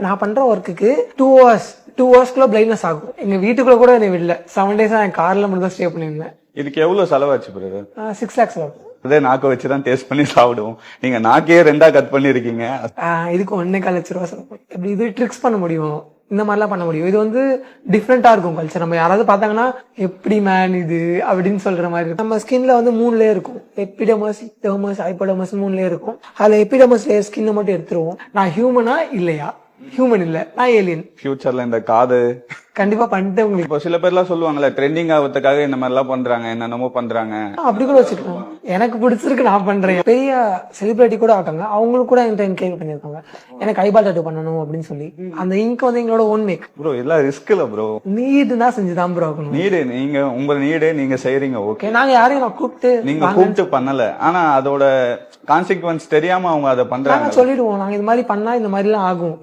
நான் பண்ற ஒர்க்குக்கு 2 ஹவர்ஸ்க்குள்ள பிளைட்னஸ் ஆகும். எங்க வீட்டுக்குள்ள கூட என்னை விடல. 7 days என் கார்ல மட்டும் தான் ஸ்டே பண்ணியிருந்தேன். இதுக்கு எவ்வளவு செலவாச்சு பிரதர்? 6 lakhs ஆகும். அதே நாக்க வச்சுதான் டேஸ்ட் பண்ணி சாப்பிடுவோம். நீங்க நாக்கே 2ஆ கட் பண்ணிருக்கீங்க. இதுக்கு 1.25 லட்ச ரூபா செலவு. எப்படி இது ட்ரிக்ஸ் பண்ண முடியும், இந்த மாதிரிலாம் பண்ண முடியும். இது வந்து டிஃப்ரெண்டா இருக்கும் கல்ச்சர். நம்ம யாராவது பார்த்தாங்கன்னா எப்படி மேன் இது அப்படின்னு சொல்ற மாதிரி இருக்கும். நம்ம ஸ்கின்ல வந்து 3 லேயர் இருக்கும். எபிடெர்மஸ், டெர்மஸ், ஹைபோடெர்மஸ் 3 லேயர் இருக்கும். அதுல எபிடெர்மஸ் லேயர் ஸ்கின்னை மட்டும் எடுத்துருவோம். நான் ஹியூமனா இல்லையா? ஹியூமன் இல்ல, நான் ஏலியன். ஃபியூச்சர்ல இந்த காது கண்டிப்பா பண்ணிட்டு உங்களுக்கு இப்போ சில பேர்லாம் சொல்லுவாங்கல்ல, ட்ரெண்டிங் ஆகிறதுக்காக இந்த மாதிரி எல்லாம் பண்றாங்க, என்னென்னமோ பண்றாங்க. அப்படி கூட வச்சுக்கலாம். எனக்கு பிடிச்சிருக்கு, நான் பண்றேன். பெரிய செலிபிரிட்டி கூட ஆட்டாங்க, அவங்களுக்கு கூட என்கிட்ட என்கரேஜ் பண்ணிருக்காங்க எனக்கு ஐபால் டாட்டூ பண்ணணும் அப்படின்னு சொல்லி. அந்த இங்க் வந்து எங்களோட ஓன் மேக் ப்ரோ. எல்லாம் ரிஸ்க் இல்ல ப்ரோ, நீடுனா செஞ்சுதான் ப்ரோ ஆகணும். நீடு நீங்க உங்க நீடு நீங்க செய்யறீங்க. ஓகே, நாங்க யாரையும் நான் கூப்பிட்டு நீங்க கூப்பிட்டு பண்ணல, ஆனா அதோட கான்சிக்வன்ஸ் தெரியாம அவங்க அதை பண்றாங்க. சொல்லிடுவோம், நாங்க இது மாதிரி பண்ணா இந்த மாதிரி எல்லாம் ஆகும்.